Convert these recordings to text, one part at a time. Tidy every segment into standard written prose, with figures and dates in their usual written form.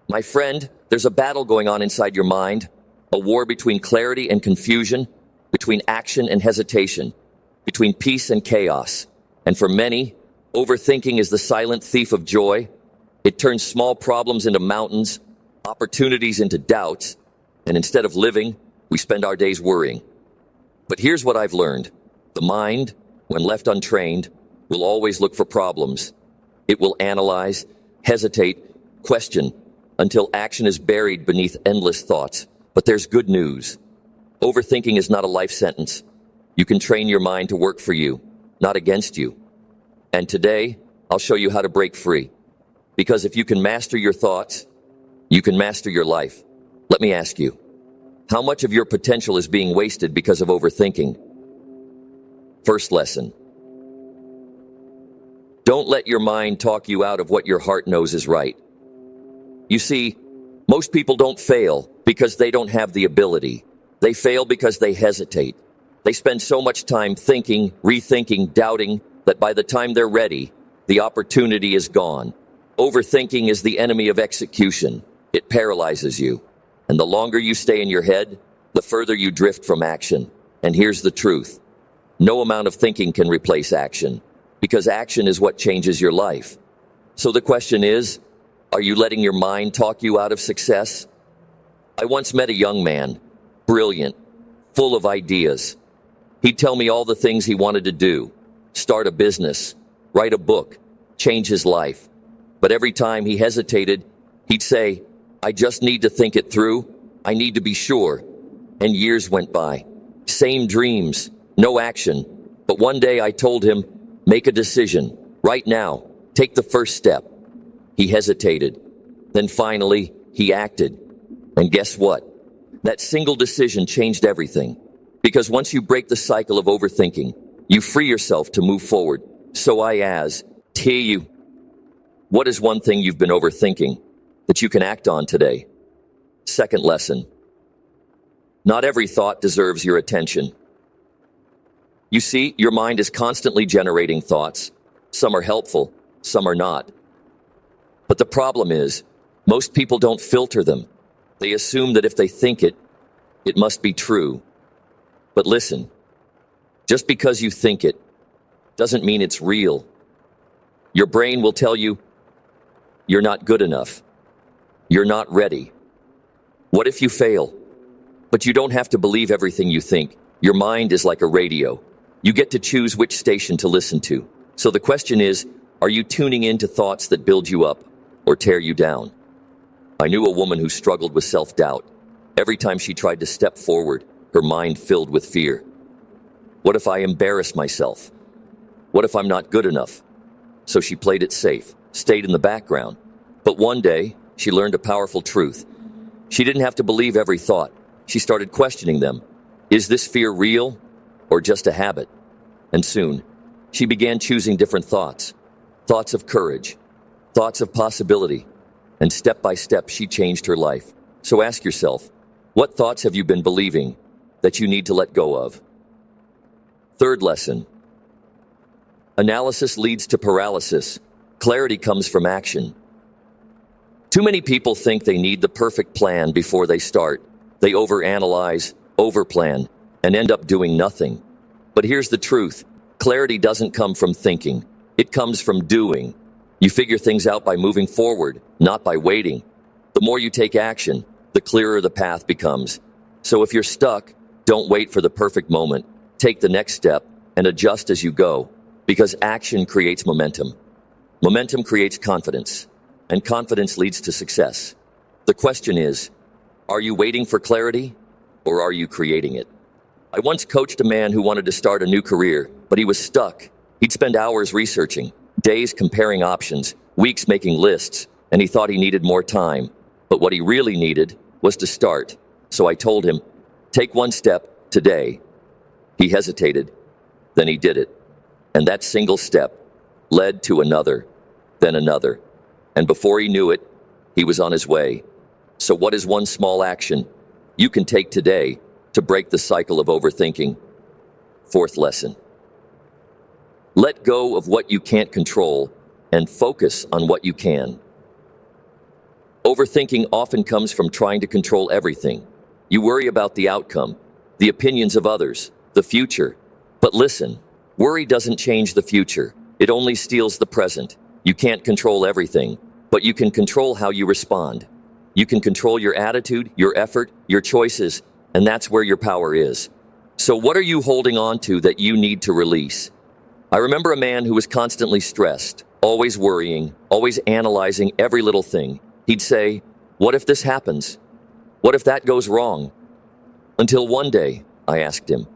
My friend, there's a battle going on inside your mind, a war between clarity and confusion, between action and hesitation, between peace and chaos. And for many, overthinking is the silent thief of joy. It turns small problems into mountains, opportunities into doubts, and instead of living, we spend our days worrying. But here's what I've learned. The mind, when left untrained, will always look for problems. It will analyze, hesitate, question, until action is buried beneath endless thoughts. But there's good news. Overthinking is not a life sentence. You can train your mind to work for you, not against you. And today, I'll show you how to break free. Because if you can master your thoughts, you can master your life. Let me ask you, how much of your potential is being wasted because of overthinking? First lesson. Don't let your mind talk you out of what your heart knows is right. You see, most people don't fail because they don't have the ability. They fail because they hesitate. They spend so much time thinking, rethinking, doubting, that by the time they're ready, the opportunity is gone. Overthinking is the enemy of execution. It paralyzes you. And the longer you stay in your head, the further you drift from action. And here's the truth. No amount of thinking can replace action, because action is what changes your life. So the question is, are you letting your mind talk you out of success? I once met a young man, brilliant, full of ideas. He'd tell me all the things he wanted to do, start a business, write a book, change his life. But every time he hesitated, he'd say, I just need to think it through. I need to be sure. And years went by. Same dreams, no action. But one day I told him, make a decision, right now, take the first step. He hesitated. Then finally, he acted. And guess what? That single decision changed everything. Because once you break the cycle of overthinking, you free yourself to move forward. So tell you, what is one thing you've been overthinking that you can act on today? Second lesson. Not every thought deserves your attention. You see, your mind is constantly generating thoughts. Some are helpful, some are not. But the problem is, most people don't filter them. They assume that if they think it, it must be true. But listen, just because you think it doesn't mean it's real. Your brain will tell you, you're not good enough. You're not ready. What if you fail? But you don't have to believe everything you think. Your mind is like a radio. You get to choose which station to listen to. So the question is, are you tuning in to thoughts that build you up or tear you down? I knew a woman who struggled with self-doubt. Every time she tried to step forward, her mind filled with fear. What if I embarrass myself? What if I'm not good enough? So she played it safe, stayed in the background. But one day, she learned a powerful truth. She didn't have to believe every thought. She started questioning them. Is this fear real or just a habit? And soon, she began choosing different thoughts. Thoughts of courage, thoughts of possibility. And step by step, she changed her life. So ask yourself, what thoughts have you been believing that you need to let go of? Third lesson. Analysis leads to paralysis. Clarity comes from action. Too many people think they need the perfect plan before they start. They overanalyze, overplan, and end up doing nothing. But here's the truth. Clarity doesn't come from thinking. It comes from doing. You figure things out by moving forward, not by waiting. The more you take action, the clearer the path becomes. So if you're stuck, don't wait for the perfect moment. Take the next step and adjust as you go, because action creates momentum. Momentum creates confidence, and confidence leads to success. The question is, are you waiting for clarity, or are you creating it? I once coached a man who wanted to start a new career, but he was stuck. He'd spend hours researching, days comparing options, weeks making lists, and he thought he needed more time. But what he really needed was to start. So I told him, take one step today. He hesitated, then he did it. And that single step led to another, then another. And before he knew it, he was on his way. So what is one small action you can take today to break the cycle of overthinking? Fourth lesson. Let go of what you can't control and focus on what you can. Overthinking often comes from trying to control everything. You worry about the outcome, the opinions of others, the future. But listen, worry doesn't change the future. It only steals the present. You can't control everything, but you can control how you respond. You can control your attitude, your effort, your choices, and that's where your power is. So what are you holding on to that you need to release? I remember a man who was constantly stressed, always worrying, always analyzing every little thing. He'd say, "What if this happens? What if that goes wrong?" Until one day, I asked him,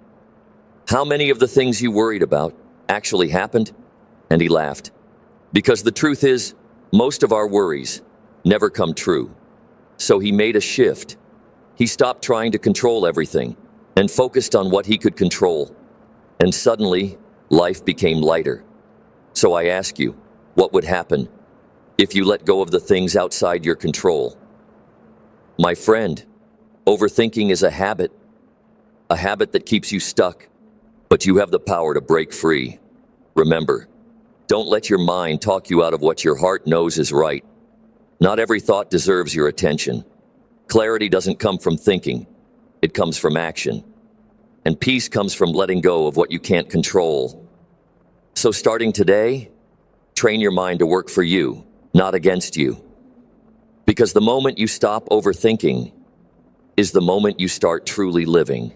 "How many of the things you worried about actually happened?" And he laughed. Because the truth is, most of our worries never come true. So he made a shift. He stopped trying to control everything and focused on what he could control. And suddenly, life became lighter. So I ask you, what would happen if you let go of the things outside your control? My friend, overthinking is a habit that keeps you stuck, but you have the power to break free. Remember, don't let your mind talk you out of what your heart knows is right. Not every thought deserves your attention. Clarity doesn't come from thinking, it comes from action. And peace comes from letting go of what you can't control. So starting today, train your mind to work for you, not against you. Because the moment you stop overthinking is the moment you start truly living.